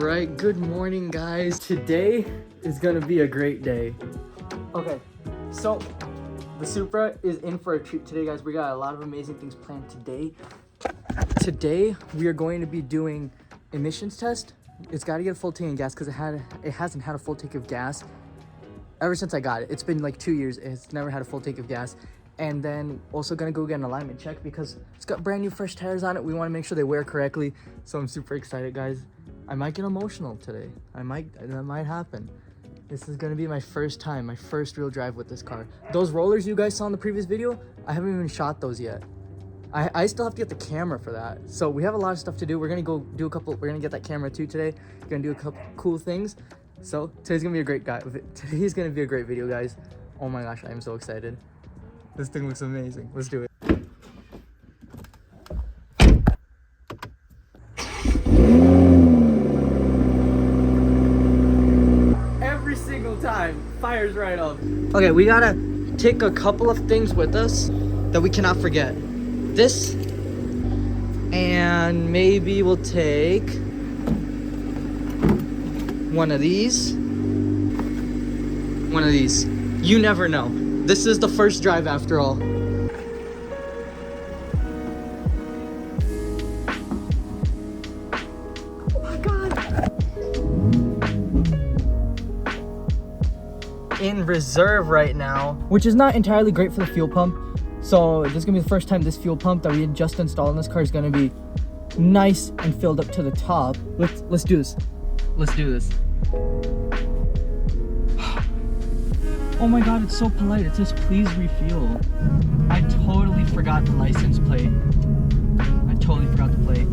right, good morning guys. Today is gonna be a great day. Okay, so the Supra is in for a treat today, guys. We got a lot of amazing things planned today. Today we are going to be doing emissions test. It's got to get a full tank of gas because it hasn't had a full tank of gas ever since I got it. It's been like 2 years. It's never had a full tank of gas. And then also gonna go get an alignment check because it's got brand new fresh tires on it. We want to make sure they wear correctly. So I'm super excited, guys. I might get emotional today. That might happen. This is gonna be my first time, my first real drive with this car. Those rollers you guys saw in the previous video, I haven't even shot those yet. I still have to get the camera for that. So we have a lot of stuff to do. We're gonna go do we're gonna get that camera too today. We're gonna do a couple cool things. So today's gonna be a great Today's gonna be a great video, guys. Oh my gosh, I am so excited. This thing looks amazing. Let's do it. Every single time, fires right up. Okay, we gotta take a couple of things with us that we cannot forget. This, and maybe we'll take one of these. One of these. You never know. This is the first drive after all. Oh my God. In reserve right now, which is not entirely great for the fuel pump. So this is gonna be the first time this fuel pump that we had just installed in this car is gonna be nice and filled up to the top. Let's do this. Let's do this. Oh my God, it's so polite. It says please refuel. I totally forgot the license plate. I totally forgot the plate.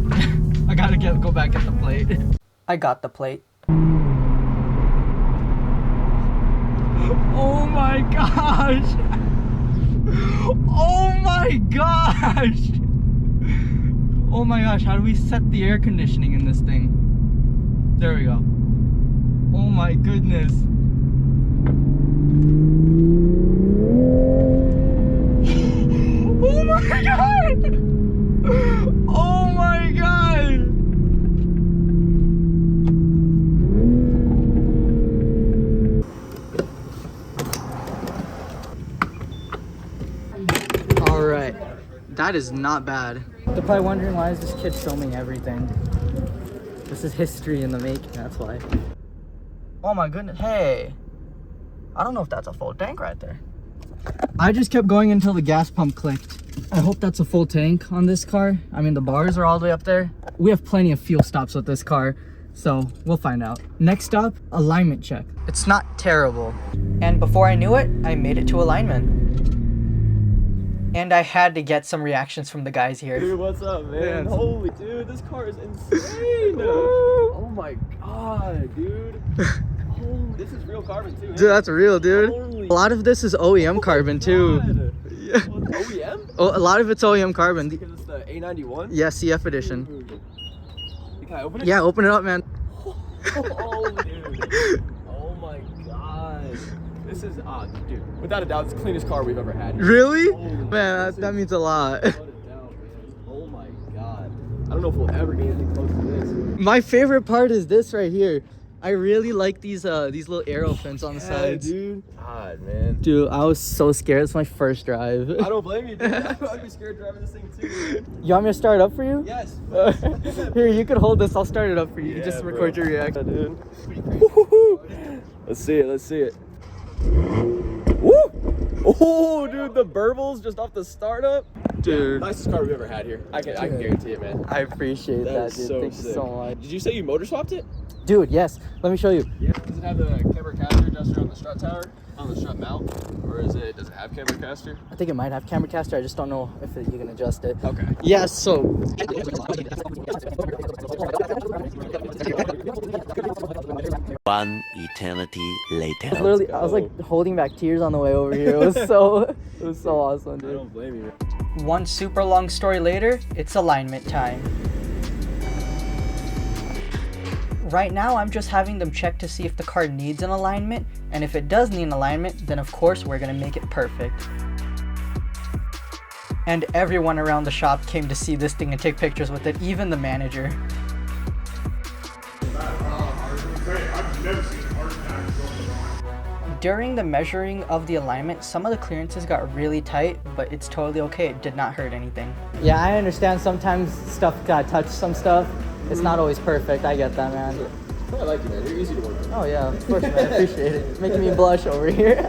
I gotta go back at the plate. I got the plate. Oh my gosh. Oh my gosh. Oh my gosh, how do we set the air conditioning in this thing? There we go. Oh my goodness. Oh my God! Oh my God! All right, that is not bad. They're probably wondering, why is this kid filming everything? This is history in the making, that's why. Oh my goodness, hey. I don't know if that's a full tank right there. I just kept going until the gas pump clicked. I hope that's a full tank on this car. I mean, the bars are all the way up there. We have plenty of fuel stops with this car, so we'll find out. Next stop, alignment check. It's not terrible. And before I knew it, I made it to alignment. And I had to get some reactions from the guys here. Dude, what's up, man? Holy, dude, this car is insane. Oh my God, dude. This is real carbon too. Dude, that's real, dude. Holy. A lot of this is OEM carbon too. Yeah. OEM? Oh, a lot of it's OEM carbon. Because it's the A91? Yeah, CF edition. Can I open it? Yeah, open it up, man. Oh, dude. Oh my God. This is, dude, without a doubt, it's the cleanest car we've ever had. Really? Holy man, that means a lot. Without a doubt, man. Oh my God. I don't know if we'll ever get anything close to this. My favorite part is this right here. I really like these little arrow fins on the sides. Dude. God, man. Dude, I was so scared. It's my first drive. I don't blame you, dude. I'd be scared driving this thing too, dude. You want me to start it up for you? Yes. Here, you can hold this. I'll start it up for you. Yeah, just record your reaction. Dude. Let's see it. Let's see it. Woo! Oh, dude, the burbles just off the startup. Dude. Yeah, nicest car we've ever had here. I can guarantee it, man. I appreciate that, dude. So Thank you so much. Did you say you motor swapped it? Dude, yes. Let me show you. Yeah. Does it have the camber caster adjuster on the strut tower? On the strut mount? Or does it have camber caster? I think it might have camber caster. I just don't know if you can adjust it. Okay. Yeah, so... One eternity later. I was like holding back tears on the way over here. It was so awesome, dude. I don't blame you. One super long story later, it's alignment time. Right now, I'm just having them check to see if the car needs an alignment, and if it does need an alignment, then of course we're gonna make it perfect. And everyone around the shop came to see this thing and take pictures with it, even the manager. I've never seen an artifact going wrong. During the measuring of the alignment, some of the clearances got really tight, but it's totally okay. It did not hurt anything. Yeah, I understand sometimes stuff got touched some stuff. It's not always perfect. I get that, man. I like you, man. You're easy to work with. Oh yeah, of course, man. I appreciate it. It's making me blush over here.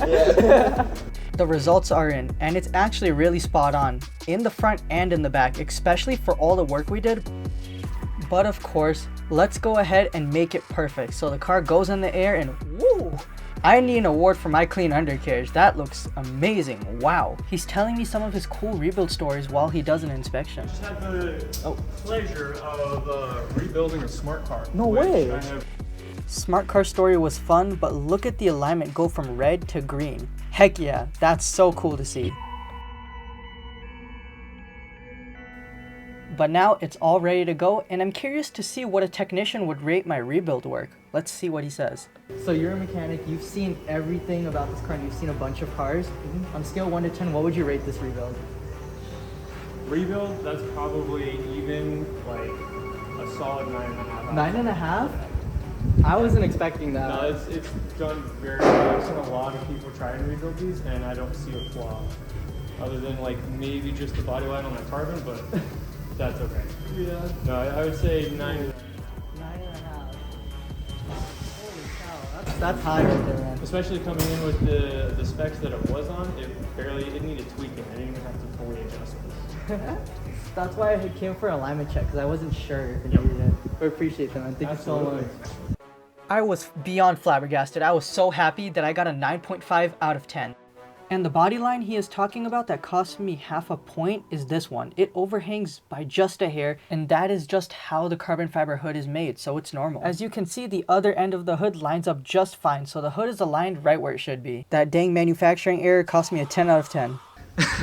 The results are in, and it's actually really spot on in the front and in the back, especially for all the work we did. But of course, let's go ahead and make it perfect. So the car goes in the air and woo! I need an award for my clean undercarriage. That looks amazing. Wow. He's telling me some of his cool rebuild stories while he does an inspection. Just had the pleasure of rebuilding a smart car. No way. Smart car story was fun, but look at the alignment go from red to green. Heck yeah, that's so cool to see. But now it's all ready to go, and I'm curious to see what a technician would rate my rebuild work. Let's see what he says. So you're a mechanic, you've seen everything about this car, and you've seen a bunch of cars. On a scale 1 to 10, what would you rate this rebuild? Rebuild, that's probably even like a solid 9.5. 9.5? I wasn't expecting that. No, it's done very well. I've seen a lot of people try and rebuild these, and I don't see a flaw. Other than like maybe just the body line on that carbon, but that's okay. Yeah. No, I would say 9. 9.5. Holy cow, that's high right there, man. Especially coming in with the specs that it was on, it needed tweaking. I didn't even have to fully adjust this. That's why I came for an alignment check, because I wasn't sure if it needed it. But I appreciate that, man. Thank you so much. I was beyond flabbergasted. I was so happy that I got a 9.5 out of 10. And the body line he is talking about that cost me half a point is this one. It overhangs by just a hair, and that is just how the carbon fiber hood is made, so it's normal. As you can see, the other end of the hood lines up just fine, so the hood is aligned right where it should be. That dang manufacturing error cost me a 10 out of 10.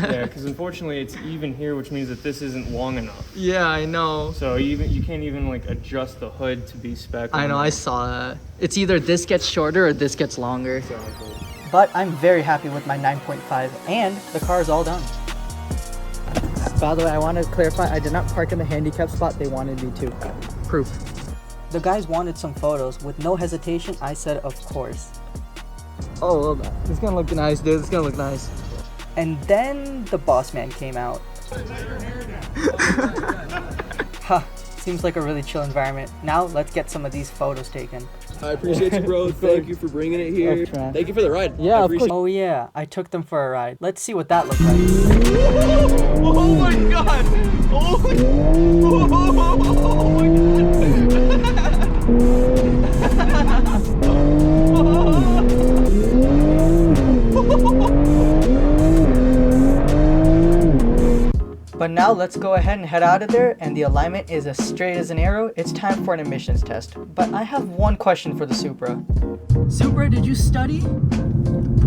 Yeah, because unfortunately it's even here, which means that this isn't long enough. Yeah, I know. So you can't even like adjust the hood to be spec. I know, I saw that. It's either this gets shorter or this gets longer. But I'm very happy with my 9.5, and the car is all done. By the way, I want to clarify, I did not park in the handicap spot. They wanted me to. Proof. The guys wanted some photos. With no hesitation, I said, of course. Oh, well, this is going to look nice, dude. It's going to look nice. And then the boss man came out. Huh, seems like a really chill environment. Now, let's get some of these photos taken. I appreciate you, bro. Thank you for bringing it here. Thank you for the ride. Yeah, of course. Oh yeah, I took them for a ride. Let's see what that looked like. Oh my god! Oh my But now let's go ahead and head out of there, and the alignment is as straight as an arrow. It's time for an emissions test. But I have one question for the Supra. Supra, did you study?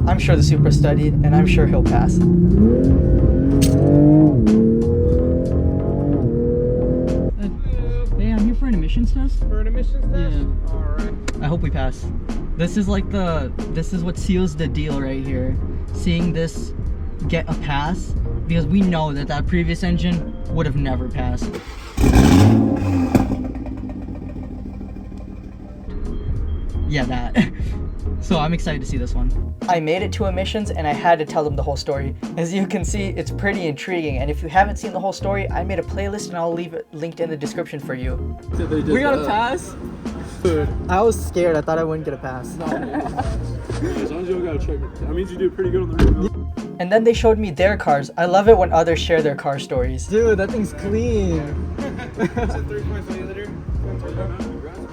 I'm sure the Supra studied, and I'm sure he'll pass. Hey, I'm here for an emissions test. For an emissions test? Yeah. Alright. I hope we pass. This is what seals the deal right here. Seeing this get a pass, because we know that that previous engine would have never passed. Yeah, that. So I'm excited to see this one. I made it to emissions, and I had to tell them the whole story. As you can see, it's pretty intriguing, and if you haven't seen the whole story, I made a playlist and I'll leave it linked in the description for you. We got a pass? Dude. I was scared. I thought I wouldn't get a pass. As long as you don't gotta check it. That means you do pretty good on the rebuild. And then they showed me their cars. I love it when others share their car stories. Dude, that thing's clean.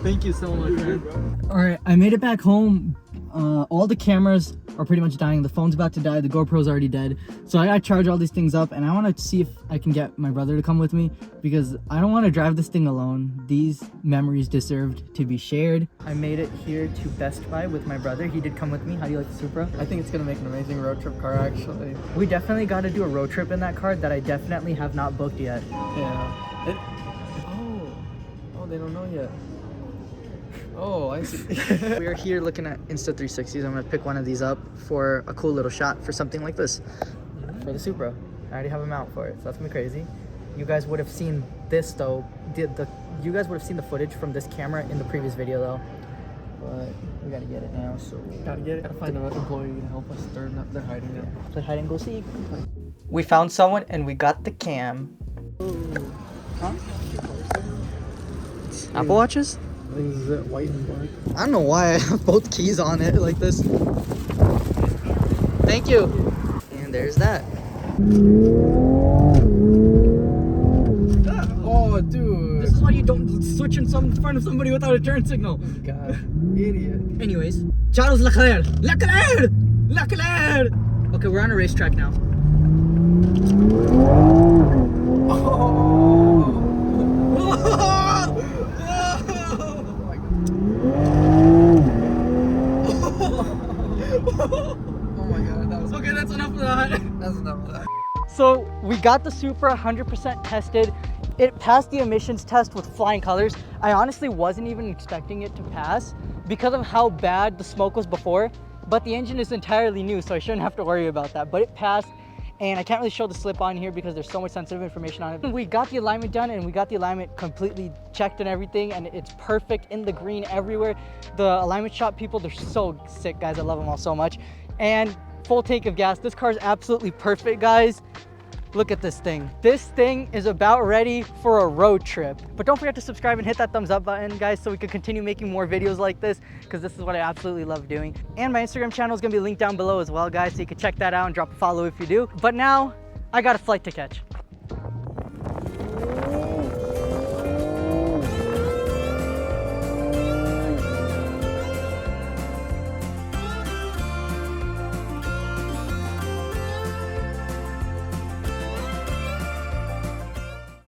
Thank you so much, man. Alright, I made it back home. All the cameras are pretty much dying. The phone's about to die. The GoPro's already dead. So I gotta charge all these things up, and I want to see if I can get my brother to come with me, because I don't want to drive this thing alone. These memories deserved to be shared. I made it here to Best Buy with my brother. He did come with me. How do you like the Supra? I think it's gonna make an amazing road trip car, actually. We definitely got to do a road trip in that car that I definitely have not booked yet. Yeah. Oh, they don't know yet. Oh, I see. We are here looking at Insta360s. I'm gonna pick one of these up for a cool little shot for something like this. For the Supra. I already have a mount for it, so that's gonna be crazy. You guys would have seen this though. You guys would have seen the footage from this camera in the previous video though. but we gotta get it now. So Gotta get it. Gotta find an employee to help us. They're hiding now. play hide and go seek. We found someone and we got the cam. Huh? Apple Watches? I think this is it, white and black. I don't know why I have both keys on it like this. Thank you. And there's that. Oh, dude. This is why you don't switch in front of somebody without a turn signal. God, idiot. Anyways, Charles Leclerc. Leclerc! Leclerc! Okay, we're on a racetrack now. Oh my god, that was Okay, that's enough of that. that's enough of that. So we got the Supra 100% tested. It passed the emissions test with flying colors. I honestly wasn't even expecting it to pass because of how bad the smoke was before, but the engine is entirely new, so I shouldn't have to worry about that. But it passed, and I can't really show the slip on here because there's so much sensitive information on it. We got the alignment done, and we got the alignment completely checked and everything, and it's perfect in the green everywhere. The alignment shop people, they're so sick, guys. I love them all so much. And full tank of gas. This car is absolutely perfect, guys. Look at this thing. This thing is about ready for a road trip. But don't forget to subscribe and hit that thumbs up button, guys, so we can continue making more videos like this, because this is what I absolutely love doing. And my Instagram channel is gonna be linked down below as well, guys, so you can check that out and drop a follow if you do. But now, I got a flight to catch.